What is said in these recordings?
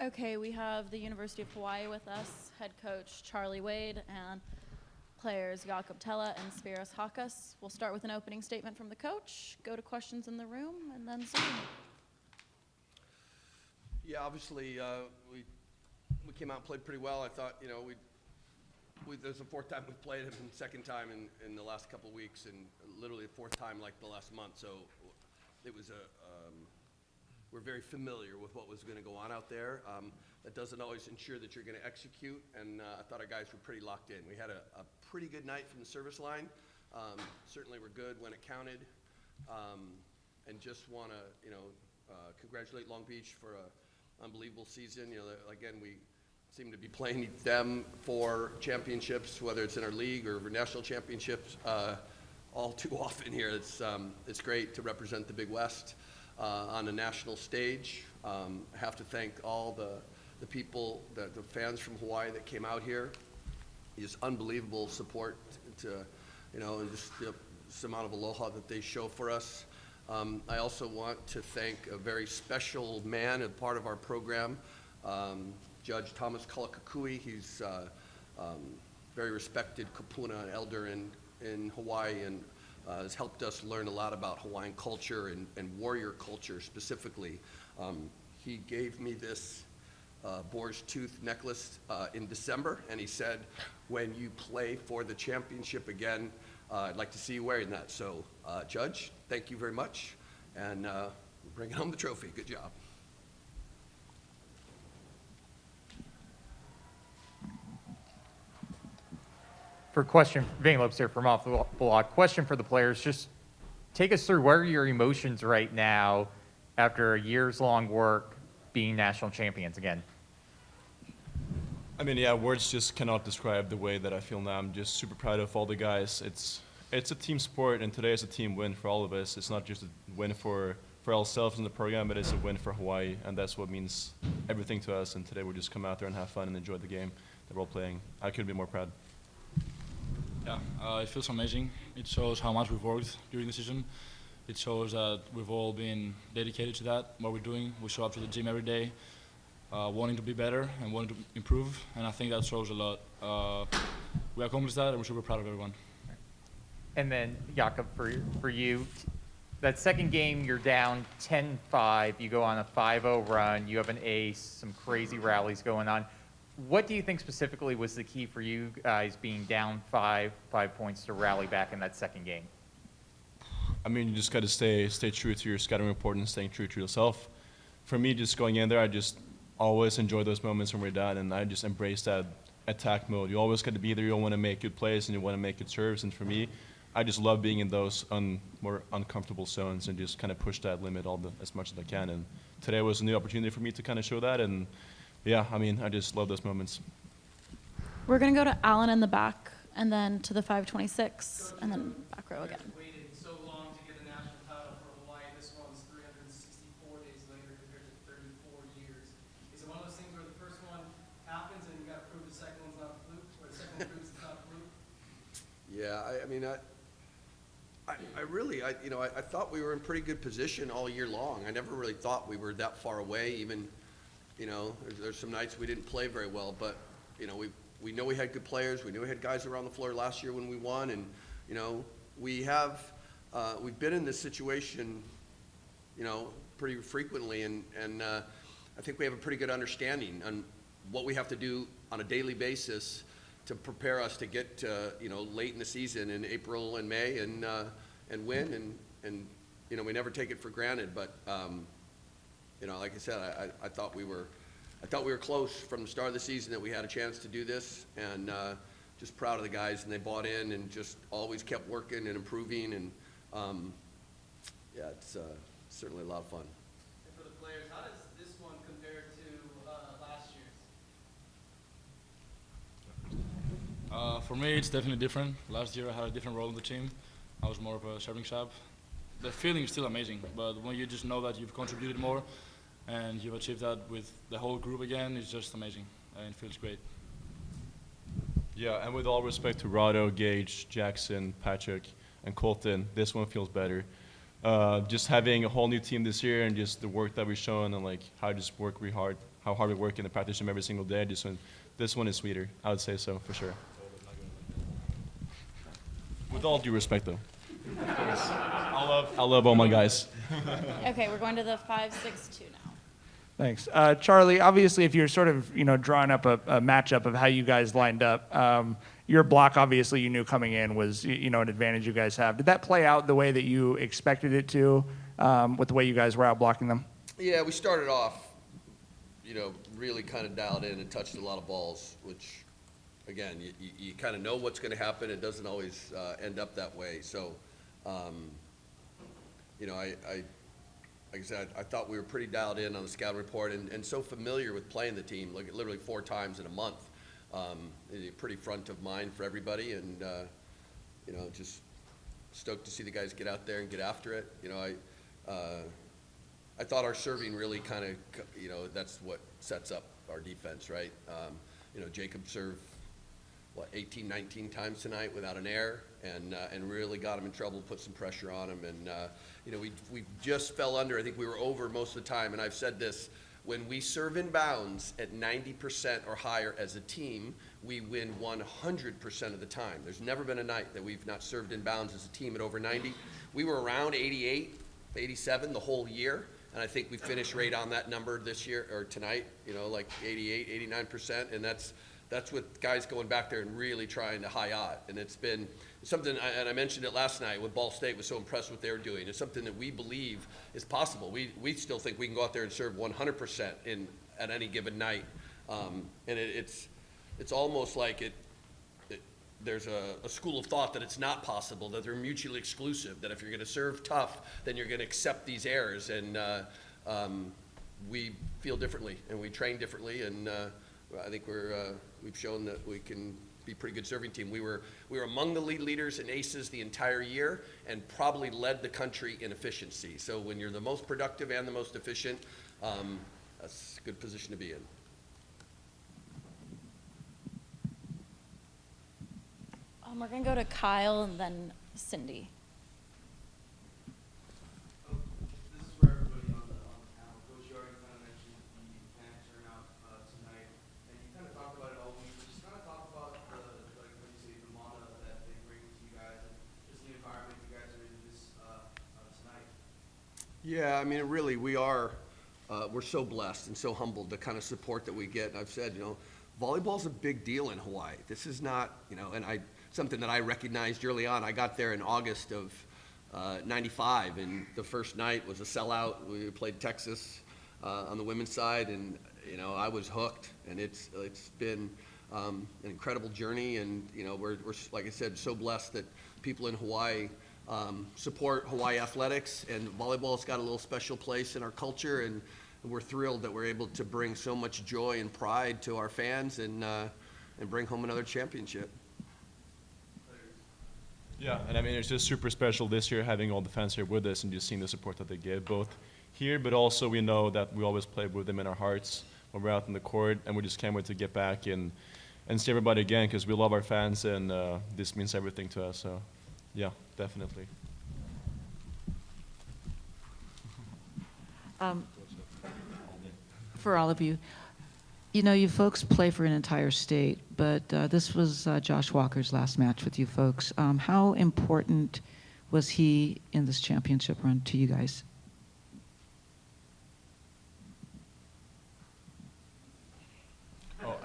Okay, we have the University of Hawaii with us, head coach Charlie Wade, and players Jakob Tella and Spiros Hakas. We'll start with an opening statement from the coach, go to questions in the room, and then Zoom. Yeah, obviously we came out and played pretty well. I thought, there's the fourth time we've played him and second time in the last couple of weeks, and literally the fourth time like the last month. So it was we're very familiar with what was going to go on out there. That doesn't always ensure that you're going to execute, and I thought our guys were pretty locked in. We had a pretty good night from the service line. Certainly we're good when it counted, and just want to, congratulate Long Beach for an unbelievable season. Again, we seem to be playing them for championships, whether it's in our league or for national championships, all too often here. It's great to represent the Big West on a national stage. I have to thank all the people, the fans from Hawaii that came out here. It's unbelievable support and just this amount of aloha that they show for us. I also want to thank a very special man and part of our program, Judge Thomas Kalakakui. He's very respected kupuna elder in Hawaii, and has helped us learn a lot about Hawaiian culture and warrior culture specifically. He gave me this boar's tooth necklace in December, and he said, when you play for the championship again, I'd like to see you wearing that. So, Judge, thank you very much, and bring home the trophy. Good job. For question, Vane Lopes here from Off the Block. Question for the players. Just take us through, what are your emotions right now after a years-long work being national champions again? I mean, yeah, words just cannot describe the way that I feel now. I'm just super proud of all the guys. It's a team sport, and today is a team win for all of us. It's not just a win for ourselves in the program, but it's a win for Hawaii, and that's what means everything to us. And today we'll just come out there and have fun and enjoy the game that we're all playing. I couldn't be more proud. Yeah, it feels amazing. It shows how much we've worked during the season. It shows that we've all been dedicated to that, what we're doing. We show up to the gym every day, wanting to be better and wanting to improve, and I think that shows a lot. We accomplished that, and we're super proud of everyone. And then, Jakob, for you, that second game, you're down 10-5. You go on a 5-0 run. You have an ace, some crazy rallies going on. What do you think specifically was the key for you guys being down 5 points to rally back in that second game? I mean, you just got to stay true to your scouting report and staying true to yourself. For me, just going in there, I just always enjoy those moments when we're down, and I just embrace that attack mode. You always got to be there. You want to make good plays, and you want to make good serves. And for me, I just love being in those more uncomfortable zones and just kind of push that limit as much as I can. And today was a new opportunity for me to kind of show that. And yeah, I mean, I just love those moments. We're going to go to Alan in the back, and then to the 526, and then back row again. Waited so long to get a national title for Hawaii. This one's 364 days later compared to 34 years. Is it one of those things where the first one happens and you got to prove the second one's not a fluke, or the second one proves it's not a fluke? Yeah, I thought we were in pretty good position all year long. I never really thought we were that far away. Even, there's some nights we didn't play very well, but we know we had good players. We knew we had guys around the floor last year when we won, and we've been in this situation, pretty frequently, and I think we have a pretty good understanding on what we have to do on a daily basis to prepare us to get to, late in the season in April and May and win, and we never take it for granted. But like I said, I thought we were close from the start of the season, that we had a chance to do this, and just proud of the guys, and they bought in and just always kept working and improving, and it's certainly a lot of fun. And for the players, how does this one compare to last year's? For me, it's definitely different. Last year, I had a different role in the team. I was more of a serving sub. The feeling is still amazing, but when you just know that you've contributed more and you've achieved that with the whole group again, it's just amazing, and it feels great. Yeah, and with all respect to Rado, Gage, Jackson, Patrick, and Colton, this one feels better. Just having a whole new team this year, and just the work that we've shown, and like how I just work really hard how hard we work in the practice room every single day. This one is sweeter. I would say so for sure. With all due respect, though. I love all my guys. Okay, we're going to the 5-6-2 now. Thanks. Charlie, obviously, if you're sort of, drawing up a matchup of how you guys lined up, your block, obviously, you knew coming in was, an advantage you guys have. Did that play out the way that you expected it to with the way you guys were out blocking them? Yeah, we started off, really kind of dialed in and touched a lot of balls, which, again, you kind of know what's going to happen. It doesn't always end up that way. So, like I said, I thought we were pretty dialed in on the scouting report and so familiar with playing the team, like literally 4 times in a month. Pretty front of mind for everybody, and just stoked to see the guys get out there and get after it. I thought our serving really kind of, that's what sets up our defense, right? Jacob served 18, 19 times tonight without an error, and really got him in trouble, put some pressure on him, and we just fell under. I think we were over most of the time, and I've said this. When we serve in bounds at 90% or higher as a team, we win 100% of the time. There's never been a night that we've not served in bounds as a team at over 90. We were around 88, 87 the whole year, and I think we finished right on that number this year, or tonight, like 88, 89%, and that's with guys going back there and really trying to high odd. And it's been something, and I mentioned it last night when Ball State was so impressed with what they were doing. It's something that we believe is possible. We still think we can go out there and serve 100% at any given night. And it's almost like there's a school of thought that it's not possible, that they're mutually exclusive, that if you're going to serve tough, then you're going to accept these errors. And we feel differently, and we train differently, and I think we've shown that we can be a pretty good serving team. We were among the lead leaders in aces the entire year, and probably led the country in efficiency. So when you're the most productive and the most efficient, that's a good position to be in. We're going to go to Kyle and then Cindy. This is for everybody on the panel. Coach, you already kind of mentioned the panic turnout tonight, and you kind of talked about it all week. Just kind of talk about when you say the mana that they bring to you guys, and just the environment you guys are in this tonight. Yeah, I mean, really, we are. We're so blessed and so humbled the kind of support that we get. And I've said, volleyball's a big deal in Hawaii. This is not, something that I recognized early on. I got there in August of 95, and the first night was a sellout. We played Texas on the women's side, and I was hooked. And it's been an incredible journey, and we're like I said, so blessed that people in Hawaii support Hawaii athletics, and volleyball's got a little special place in our culture, and we're thrilled that we're able to bring so much joy and pride to our fans and bring home another championship. Yeah, and I mean, it's just super special this year having all the fans here with us and just seeing the support that they give, both here, but also we know that we always play with them in our hearts when we're out in the court, and we just can't wait to get back and see everybody again, because we love our fans, and this means everything to us. So, yeah, definitely. For all of you, you folks play for an entire state, but this was Josh Walker's last match with you folks. How important was he in this championship run to you guys? Oh,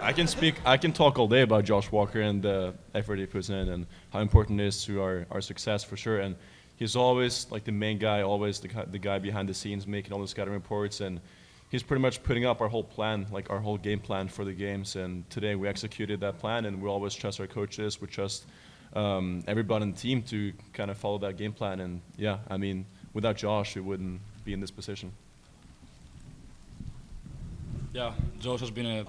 I can talk all day about Josh Walker and the effort he puts in and how important it is to our success for sure. And he's always like the main guy, always the guy behind the scenes making all the scouting reports, and he's pretty much putting up our whole plan, like our whole game plan for the games. And today we executed that plan, and we always trust our coaches. We trust everybody on the team to kind of follow that game plan. And yeah, I mean, without Josh, we wouldn't be in this position. Yeah, Josh has been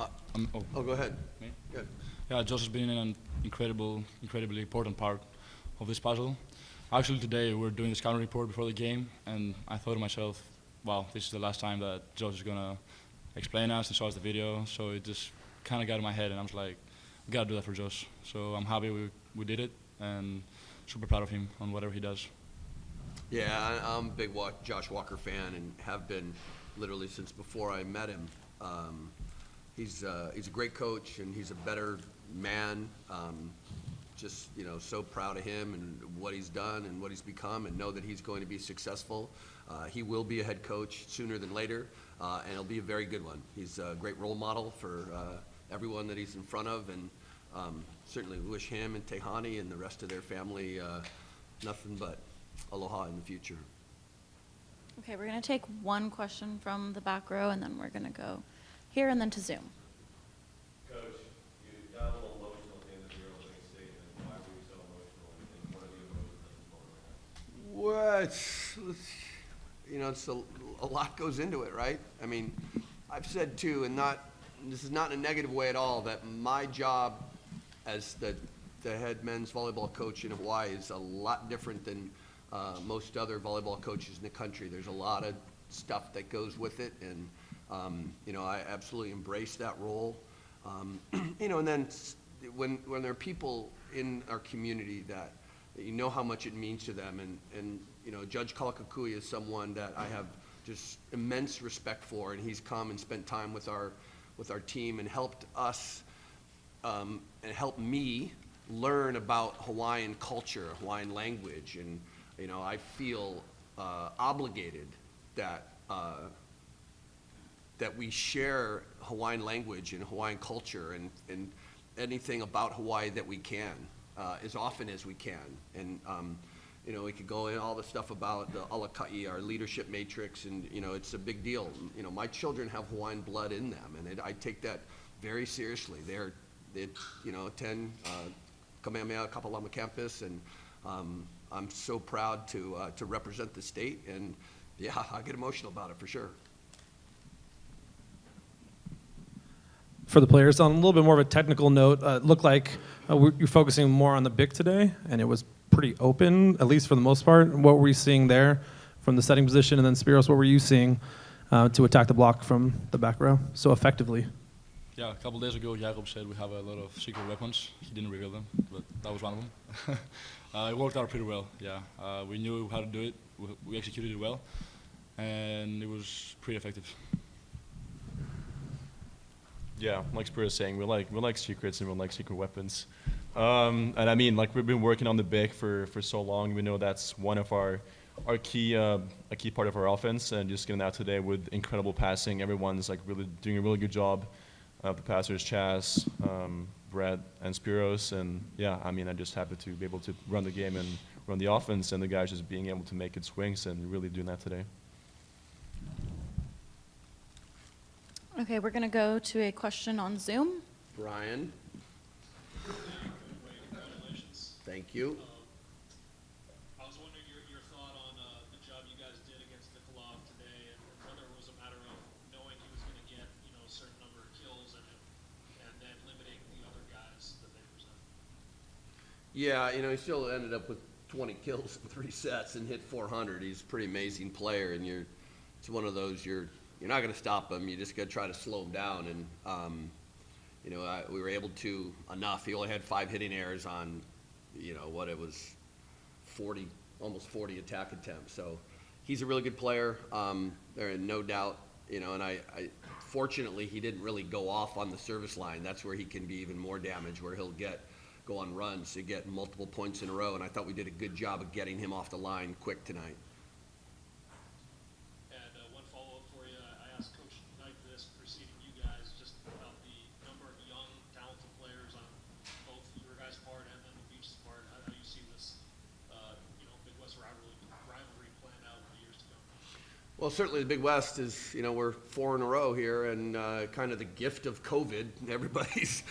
Go ahead. Me? Good. Yeah, Josh has been an incredibly important part of this puzzle. Actually, today we were doing the scouting report before the game, and I thought to myself, wow, this is the last time that Josh is going to explain us and show us the video. So it just kind of got in my head, and I was like, we got to do that for Josh. So I'm happy we did it, and super proud of him on whatever he does. Yeah, I'm a big Josh Walker fan and have been literally since before I met him. He's a great coach, and he's a better man. Just, so proud of him and what he's done and what he's become, and know that he's going to be successful. He will be a head coach sooner than later, and he'll be a very good one. He's a great role model for everyone that he's in front of, and certainly wish him and Tehani and the rest of their family nothing but aloha in the future. Okay, we're going to take one question from the back row, and then we're going to go here and then to Zoom. Coach, you got a little emotional at the end of your opening statement. Why were you so emotional, and what are the emotions looking for right now? It's a lot goes into it, right? I mean, I've said too, and this is not in a negative way at all, that my job as the head men's volleyball coach in Hawaii is a lot different than most other volleyball coaches in the country. There's a lot of stuff that goes with it, and I absolutely embrace that role. And then when there are people in our community that you know how much it means to them, and Judge Kalakakui is someone that I have just immense respect for, and he's come and spent time with our team and helped us and helped me learn about Hawaiian culture, Hawaiian language, and I feel obligated that we share Hawaiian language and Hawaiian culture and anything about Hawaii that we can as often as we can. And we could go in all the stuff about the alaka'i, our leadership matrix, and it's a big deal. My children have Hawaiian blood in them, and I take that very seriously. They attend Kamehameha Kapalama campus, and I'm so proud to represent the state, and yeah, I get emotional about it for sure. For the players, on a little bit more of a technical note, it looked like you're focusing more on the BIC today, and it was pretty open, at least for the most part. What were you seeing there from the setting position? And then Spiros, what were you seeing to attack the block from the back row so effectively? Yeah, a couple days ago, Jacob said we have a lot of secret weapons. He didn't reveal them, but that was one of them. It worked out pretty well, yeah. We knew how to do it. We executed it well, and it was pretty effective. Yeah, like Spirit is saying, we like secrets and we like secret weapons. And I mean, like we've been working on the BIC for so long. We know that's one of our key a key part of our offense, and just getting out today with incredible passing. Everyone's like really doing a really good job. The passers, Chas, Brett, and Spiros, and yeah, I mean, I'm just happy to be able to run the game and run the offense, and the guys just being able to make good swings and really doing that today. Okay, we're going to go to a question on Zoom. Brian. Congratulations. Thank you. I was wondering your thought on the job you guys did against the club today, and whether it was a matter of knowing he was going to get a certain number of kills and then limiting the other guys that they present. Yeah, he still ended up with 20 kills in 3 sets and hit 400. He's a pretty amazing player, and it's one of those you're not going to stop him. You just got to try to slow him down, and we were able to enough. He only had 5 hitting errors on, what it was, 40, almost 40 attack attempts. So he's a really good player. There is no doubt, and I fortunately he didn't really go off on the service line. That's where he can be even more damage, where he'll go on runs to get multiple points in a row. And I thought we did a good job of getting him off the line quick tonight. Well, certainly the Big West is, we're 4 in a row here, and kind of the gift of COVID. Everybody's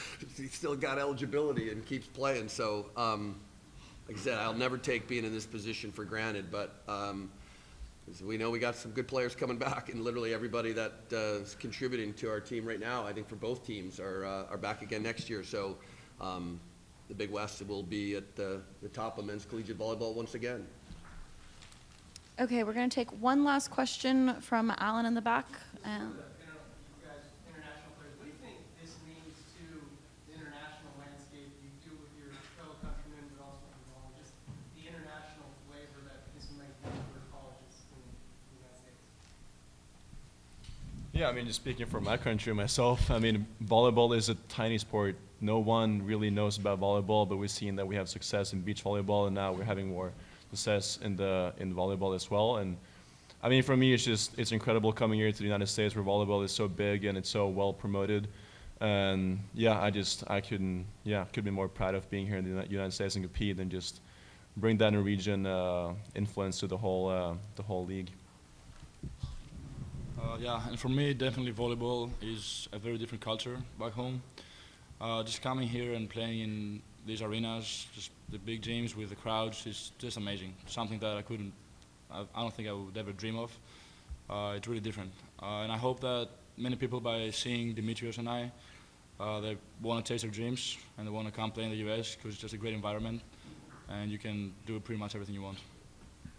still got eligibility and keeps playing. So, like I said, I'll never take being in this position for granted. But we know we got some good players coming back, and literally everybody that is contributing to our team right now, I think for both teams, are back again next year. So the Big West will be at the top of men's collegiate volleyball once again. Okay, we're going to take one last question from Alan in the back. You guys, international players, what do you think this means to the international landscape? You do with your fellow countrymen, but also just the international flavor that this might bring for colleges in the United States? Yeah, I mean, just speaking for my country and myself, I mean, volleyball is a tiny sport. No one really knows about volleyball, but we've seen that we have success in beach volleyball, and now we're having more success in volleyball as well. And I mean, for me, it's incredible coming here to the United States where volleyball is so big and it's so well promoted. And yeah, I couldn't be more proud of being here in the United States and compete and just bring that Norwegian influence to the whole league. Yeah, and for me, definitely volleyball is a very different culture back home. Just coming here and playing in these arenas, just the big gyms with the crowds, is just amazing. Something that I don't think I would ever dream of. It's really different. And I hope that many people, by seeing Demetrios and I, they want to chase their dreams and they want to come play in the US because it's just a great environment and you can do pretty much everything you want.